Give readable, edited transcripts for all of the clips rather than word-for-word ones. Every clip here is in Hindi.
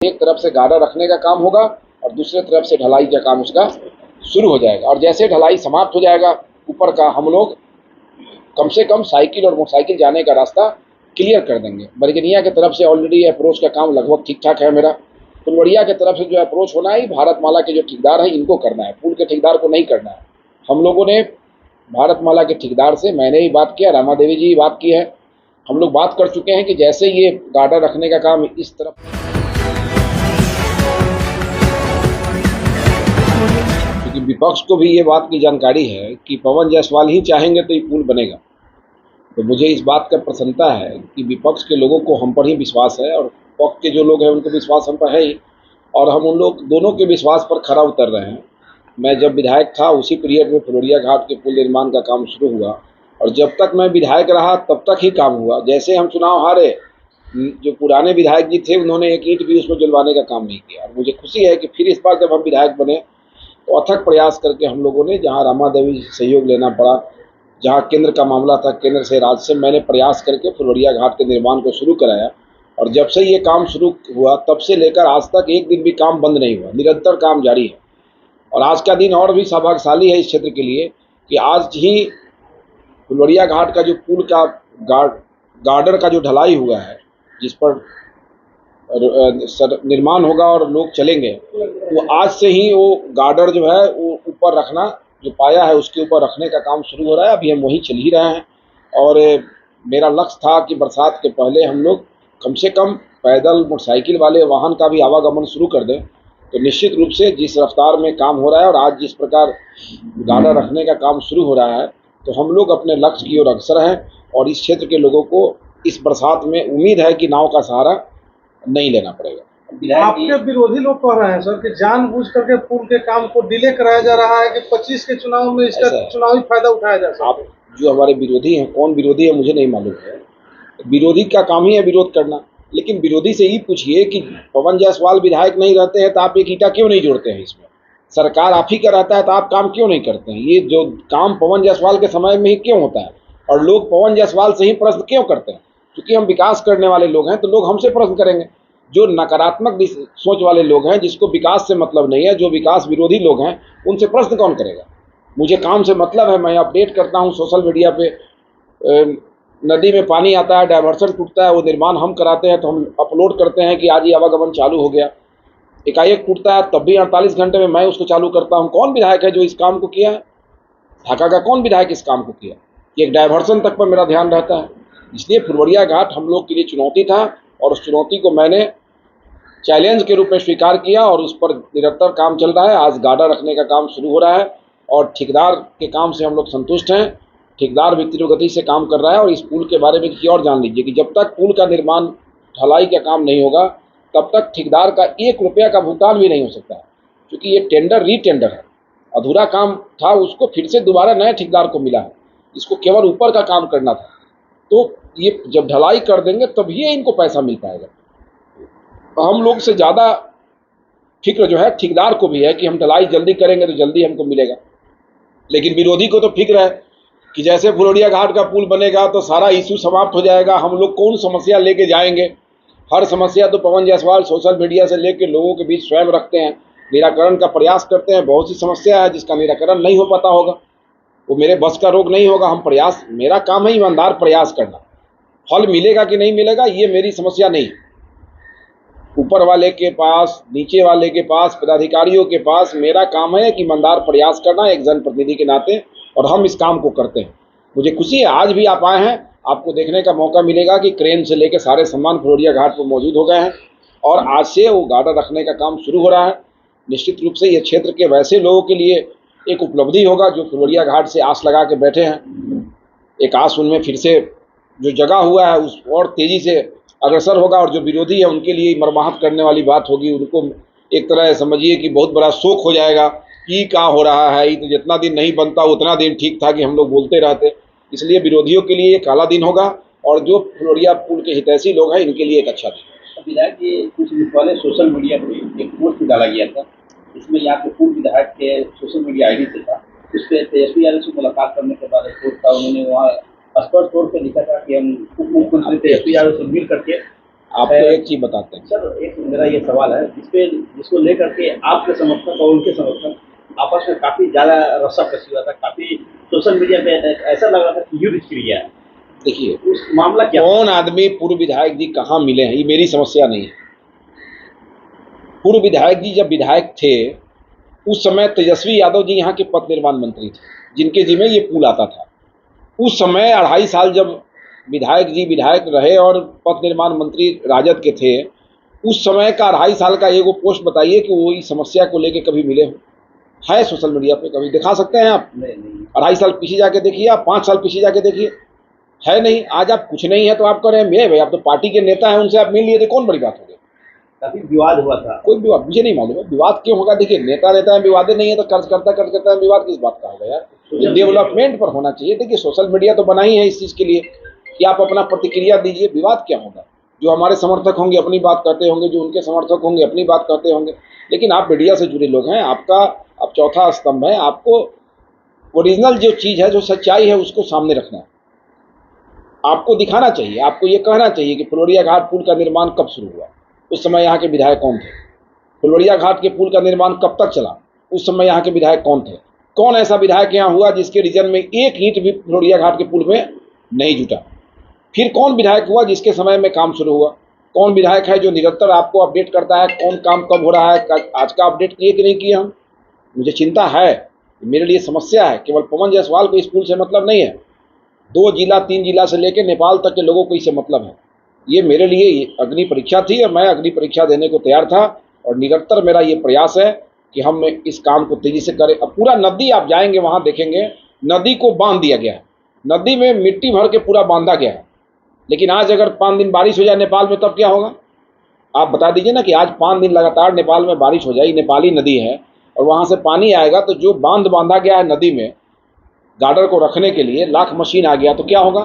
एक तरफ से गार्डर रखने का काम होगा और दूसरे तरफ से ढलाई का काम उसका शुरू हो जाएगा। और जैसे ढलाई समाप्त हो जाएगा ऊपर का, हम लोग कम से कम साइकिल और मोटरसाइकिल जाने का रास्ता क्लियर कर देंगे। बरगनिया की तरफ से ऑलरेडी अप्रोच का काम लगभग ठीक ठाक है मेरा। फुलवड़िया की तरफ से जो अप्रोच होना है भारतमाला के जो ठेकेदार हैं इनको करना है, पुल के ठेकेदार को नहीं करना है। हम लोगों ने भारतमाला के ठेकेदार से, मैंने ही बात किया, रामा देवी जी बात की है, हम लोग बात कर चुके हैं कि जैसे ये गार्डर रखने का काम इस तरफ, क्योंकि विपक्ष को भी ये बात की जानकारी है कि पवन जायसवाल ही चाहेंगे तो ये पुल बनेगा। तो मुझे इस बात का प्रसन्नता है कि विपक्ष के लोगों को हम पर ही विश्वास है और पक्ष के जो लोग हैं उनको विश्वास हम पर है ही, और हम उन लोग दोनों के विश्वास पर खरा उतर रहे हैं। मैं जब विधायक था उसी पीरियड में फुलवड़िया घाट के पुल निर्माण का काम शुरू हुआ, और जब तक मैं विधायक रहा तब तक ही काम हुआ। जैसे हम चुनाव हारे, जो पुराने विधायक जी थे उन्होंने एक ईंट भी उसमें जलवाने का काम नहीं किया। और मुझे खुशी है कि फिर इस बार जब हम विधायक बने तो अथक प्रयास करके हम लोगों ने, जहाँ रामा देवी से सहयोग लेना पड़ा, जहाँ केंद्र का मामला था, केंद्र से राज्य से, मैंने प्रयास करके फुलवड़िया घाट के निर्माण को शुरू कराया। और जब से ये काम शुरू हुआ तब से लेकर आज तक एक दिन भी काम बंद नहीं हुआ, निरंतर काम जारी है। और आज का दिन और भी सौभाग्यशाली है इस क्षेत्र के लिए कि आज ही फुलवड़िया घाट का जो पुल का गार्डर का जो ढलाई हुआ है, जिस पर निर्माण होगा और लोग चलेंगे, वो आज से ही वो गार्डर जो है वो ऊपर रखना, जो पाया है उसके ऊपर रखने का काम शुरू हो रहा है। अभी हम वहीं चल ही रहे हैं। और मेरा लक्ष्य था कि बरसात के पहले हम लोग कम से कम पैदल मोटरसाइकिल वाले वाहन का भी आवागमन शुरू कर दें। तो निश्चित रूप से जिस रफ्तार में काम हो रहा है और आज जिस प्रकार गार्डर रखने का काम शुरू हो रहा है, तो हम लोग अपने लक्ष्य की ओर अग्रसर हैं। और इस क्षेत्र के लोगों को इस बरसात में उम्मीद है कि नाव का सहारा नहीं लेना पड़ेगा। आपके विरोधी लोग कह रहे हैं सर कि जानबूझ करके पुल के काम को डिले कराया जा रहा है कि 25 के चुनाव में इसका चुनावी फायदा उठाया जा सकता है। आप जो हमारे विरोधी हैं, कौन विरोधी है मुझे नहीं मालूम है। विरोधी का काम ही है विरोध करना। लेकिन विरोधी से ही पूछिए कि पवन जायसवाल विधायक नहीं रहते हैं तो आप एक ईंटा क्यों नहीं जोड़ते हैं इसमें? सरकार आप ही का रहता है तो आप काम क्यों नहीं करते हैं? ये जो काम पवन जायसवाल के समय में ही क्यों होता है? और लोग पवन जायसवाल से ही प्रश्न क्यों करते हैं? क्योंकि हम विकास करने वाले लोग हैं तो लोग हमसे प्रश्न करेंगे। जो नकारात्मक सोच वाले लोग हैं, जिसको विकास से मतलब नहीं है, जो विकास विरोधी लोग हैं, उनसे प्रश्न कौन करेगा? मुझे काम से मतलब है, मैं अपडेट करता हूँ सोशल मीडिया पे। नदी में पानी आता है, डायवर्सन टूटता है, वो निर्माण हम कराते हैं तो हम अपलोड करते हैं कि आज ये आवागमन चालू हो गया। एकाएक टूटता है तब भी 48 घंटे में मैं उसको चालू करता हूँ। कौन विधायक है जो इस काम को किया है? ढाका का कौन विधायक इस काम को किया? एक डायवर्सन तक पर मेरा ध्यान रहता है। इसलिए फुलवड़िया घाट हम लोग के लिए चुनौती था और उस चुनौती को मैंने चैलेंज के रूप में स्वीकार किया और उस पर निरंतर काम चल रहा है। आज गार्डर रखने का काम शुरू हो रहा है और ठेकेदार के काम से हम लोग संतुष्ट हैं। ठेकेदार भी तीव्र गति से काम कर रहा है। और इस पुल के बारे में की और जान लीजिए कि जब तक पुल का निर्माण, ढलाई का काम नहीं होगा तब तक ठेकेदार का 1 रुपया का भुगतान भी नहीं हो सकता है, क्योंकि ये टेंडर रीटेंडर है। अधूरा काम था, उसको फिर से दोबारा नए ठेकेदार को मिला है, इसको केवल ऊपर का काम करना था। तो ये जब ढलाई कर देंगे तभी इनको पैसा मिल पाएगा। हम लोग से ज़्यादा फिक्र जो है ठेकेदार को भी है कि हम ढलाई जल्दी करेंगे तो जल्दी हमको मिलेगा। लेकिन विरोधी को तो फिक्र है कि जैसे फुलवड़िया घाट का पुल बनेगा तो सारा इशू समाप्त हो जाएगा, हम लोग कौन समस्या लेके जाएंगे। हर समस्या तो पवन जायसवाल सोशल मीडिया से लेके लोगों के बीच स्वयं रखते हैं, निराकरण का प्रयास करते हैं। बहुत सी समस्या है जिसका निराकरण नहीं हो पाता होगा, वो मेरे बस का रोग नहीं होगा। हम प्रयास, मेरा काम है ईमानदार प्रयास करना। फल मिलेगा कि नहीं मिलेगा ये मेरी समस्या नहीं। ऊपर वाले के पास, नीचे वाले के पास, पदाधिकारियों के पास मेरा काम है कि ईमानदार प्रयास करना एक जनप्रतिनिधि के नाते, और हम इस काम को करते हैं। मुझे खुशी है आज भी आप आए हैं, आपको देखने का मौका मिलेगा कि क्रेन से लेकर सारे सामान फुलवड़िया घाट पर मौजूद हो गए हैं और आज से वो गार्डर रखने का काम शुरू हो रहा है। निश्चित रूप से ये क्षेत्र के वैसे लोगों के लिए एक उपलब्धि होगा जो फुलवड़िया घाट से आस लगा के बैठे हैं। एक आस उनमें फिर से जो जगह हुआ है उस और तेज़ी से अग्रसर होगा, और जो विरोधी है उनके लिए मर्माहत करने वाली बात होगी। उनको एक तरह समझिए कि बहुत बड़ा शोक हो जाएगा कि क्या हो रहा है, ये तो जितना दिन नहीं बनता उतना दिन ठीक था कि हम लोग बोलते रहते। इसलिए विरोधियों के लिए एक काला दिन होगा और जो फुलवड़िया पुल के हितैषी लोग हैं इनके लिए एक अच्छा दिन। विधायक जी, कुछ दिन पहले सोशल मीडिया पर एक पोस्ट डाला गया था, इसमें यहाँ के पूर्व विधायक के सोशल मीडिया आईडी से था, उस पर तेजस्वी यादव से मुलाकात करने के बाद एक पोस्ट था, उन्होंने वहाँ स्पष्ट तौर पर लिखा था कि हम उप मुख्यमंत्री तेजस्वी यादव से मिल करके आपको एक चीज बताते हैं। सर, एक मेरा ये सवाल है जिसको लेकर के आपके समर्थक और उनके समर्थक आपस में काफी ज्यादा रस्साकसी हुआ था, काफी सोशल मीडिया पे ऐसा लग रहा था कि युद्ध छिड़ गया है। देखिए, उस मामला क्या कौन आदमी पूर्व विधायक जी कहाँ मिले हैं, ये मेरी समस्या नहीं है। पूर्व विधायक जी जब विधायक थे उस समय तेजस्वी यादव जी यहाँ के पथ निर्माण मंत्री थे, जिनके जिम्मे ये पुल आता था। उस समय 2.5 साल जब विधायक जी विधायक रहे और पथ निर्माण मंत्री राजद के थे, उस समय का 2.5 साल का एगो पोस्ट बताइए कि वो इस समस्या को लेके कभी मिले हो? है सोशल मीडिया पे कभी दिखा सकते हैं आप? नहीं। 2.5 साल पीछे जाके देखिए, आप 5 साल पीछे जाके देखिए, है नहीं। आज आप कुछ नहीं है तो आप कह रहे हैं मिले भाई, आप तो पार्टी के नेता हैं, उनसे आप मिल लिए थे, कौन बड़ी बात हो गई? काफी विवाद हुआ था। कोई विवाद मुझे नहीं मालूम है, विवाद क्यों होगा? देखिए, नेता नेता है, विवाद नहीं है तो कर्ज करता है, विवाद किस बात का होगा यार? डेवलपमेंट पर होना चाहिए। देखिए, सोशल मीडिया तो बना ही है इस चीज के लिए कि आप अपना प्रतिक्रिया दीजिए, विवाद क्या होगा? जो हमारे समर्थक होंगे अपनी बात करते होंगे, जो उनके समर्थक होंगे अपनी बात करते होंगे, लेकिन आप मीडिया से जुड़े लोग हैं, आपका आप चौथा स्तंभ है, आपको ओरिजिनल जो चीज़ है, जो सच्चाई है, उसको सामने रखना है, आपको दिखाना चाहिए। आपको ये कहना चाहिए कि फुलवरिया घाट पुल का निर्माण कब शुरू हुआ, उस समय यहाँ के विधायक कौन थे? फुलवरिया घाट के पुल का निर्माण कब तक चला, उस समय यहाँ के विधायक कौन थे? कौन ऐसा विधायक यहाँ हुआ जिसके रीजन में एक ईंट भी फुलवरिया घाट के पुल में नहीं जुटा? फिर कौन विधायक हुआ जिसके समय में काम शुरू हुआ? कौन विधायक है जो निरंतर आपको अपडेट करता है कौन काम कब हो रहा है? आज का अपडेट किए कि नहीं किए हम? मुझे चिंता है, मेरे लिए समस्या है। केवल पवन जायसवाल को इस पुल से मतलब नहीं है, 2 जिला 3 जिला से लेकर नेपाल तक के लोगों को इससे मतलब है। ये मेरे लिए अग्नि परीक्षा थी और मैं अग्नि परीक्षा देने को तैयार था, और निरंतर मेरा ये प्रयास है कि हम इस काम को तेजी से करें। अब पूरा नदी आप जाएंगे वहाँ देखेंगे, नदी को बांध दिया गया है, नदी में मिट्टी भर के पूरा बांधा गया है। लेकिन आज अगर 5 दिन बारिश हो जाए नेपाल में तब क्या होगा? आप बता दीजिए ना कि आज 5 दिन लगातार नेपाल में बारिश हो जाए, नेपाली नदी है और वहाँ से पानी आएगा, तो जो बांध बांधा गया है नदी में गार्डर को रखने के लिए, लाख मशीन आ गया, तो क्या होगा?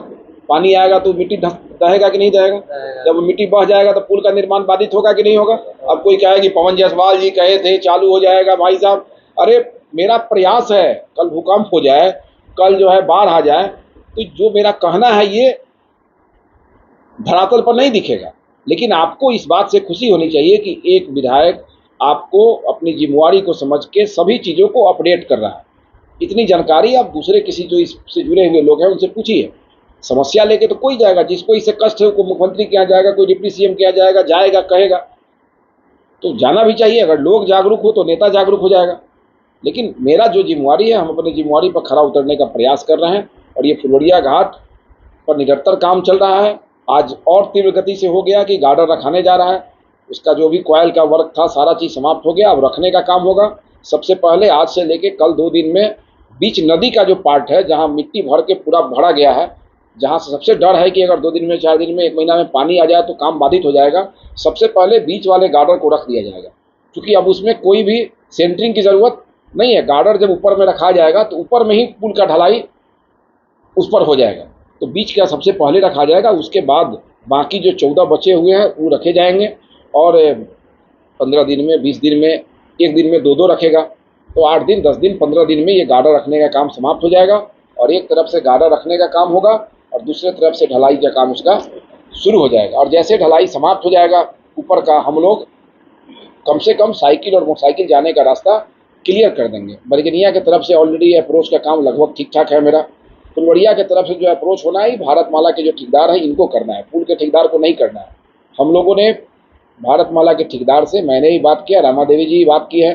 पानी आएगा तो मिट्टी दहेगा कि नहीं दहेगा? जब मिट्टी बह जाएगा तो पुल का निर्माण बाधित होगा कि नहीं होगा? अब कोई कहे कि पवन जायसवाल जी कहे थे चालू हो जाएगा। भाई साहब, अरे मेरा प्रयास है, कल भूकंप हो जाए, कल जो है बाढ़ आ जाए, तो जो मेरा कहना है ये धरातल पर नहीं दिखेगा। लेकिन आपको इस बात से खुशी होनी चाहिए कि एक विधायक आपको अपनी जिम्मेवारी को समझ के सभी चीज़ों को अपडेट कर रहा है। इतनी जानकारी आप दूसरे किसी जो इससे जुड़े हुए लोग हैं उनसे पूछिए। समस्या लेके तो कोई जाएगा, जिसको इससे कष्ट है, कोई मुख्यमंत्री के यहाँ जाएगा, कोई डिप्टी सीएम के यहाँ जाएगा, जाएगा कहेगा, तो जाना भी चाहिए। अगर लोग जागरूक हो तो नेता जागरूक हो जाएगा। लेकिन मेरा जो जिम्मेवारी है, हम अपनी जिम्मेवारी पर खरा उतरने का प्रयास कर रहे हैं, और ये फुलवरिया घाट पर निरंतर काम चल रहा है। आज और तीव्र गति से हो गया कि गार्डर रखाने जा रहा है, उसका जो भी कॉयल का वर्क था सारा चीज़ समाप्त हो गया, अब रखने का काम होगा। सबसे पहले आज से लेके कल 2 दिन में बीच नदी का जो पार्ट है जहाँ मिट्टी भर के पूरा भरा गया है, जहाँ से सबसे डर है कि अगर 2 दिन में 4 दिन में 1 महीना में पानी आ जाए तो काम बाधित हो जाएगा, सबसे पहले बीच वाले गार्डर को रख दिया जाएगा, क्योंकि अब उसमें कोई भी सेंटरिंग की ज़रूरत नहीं है। गार्डर जब ऊपर में रखा जाएगा तो ऊपर में ही पुल का ढलाई उस पर हो जाएगा, तो बीच का सबसे पहले रखा जाएगा। उसके बाद बाकी जो 14 बचे हुए हैं वो रखे जाएंगे, और 15 दिन में 20 दिन में 1 दिन में 2-2 रखेगा, तो 8 दिन 10 दिन 15 दिन में ये गार्डर रखने का काम समाप्त हो जाएगा। और एक तरफ से गार्डर रखने का काम होगा और दूसरे तरफ से ढलाई का काम उसका शुरू हो जाएगा। और जैसे ढलाई समाप्त हो जाएगा ऊपर का, हम लोग कम से कम साइकिल और मोटरसाइकिल जाने का रास्ता क्लियर कर देंगे। बरगनिया की तरफ से ऑलरेडी अप्रोच का काम लगभग ठीक ठाक है मेरा। फुलवरिया की तरफ से जो अप्रोच होना है भारतमाला के जो ठेकेदार हैं इनको करना है, पुल के ठेकेदार को नहीं करना है। हम लोगों ने भारतमाला के ठेकेदार से, मैंने ही बात किया, रामा देवी जी बात की है,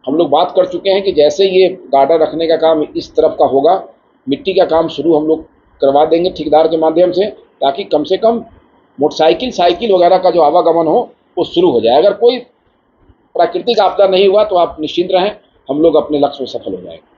हम लोग बात कर चुके हैं कि जैसे ये गार्डर रखने का काम इस तरफ का होगा, मिट्टी का काम शुरू हम लोग करवा देंगे ठेकेदार के माध्यम से, ताकि कम से कम मोटरसाइकिल साइकिल वगैरह का जो आवागमन हो वो शुरू हो जाए। अगर कोई प्राकृतिक आपदा नहीं हुआ तो आप निश्चिंत रहें, हम लोग अपने लक्ष्य में सफल हो जाएंगे।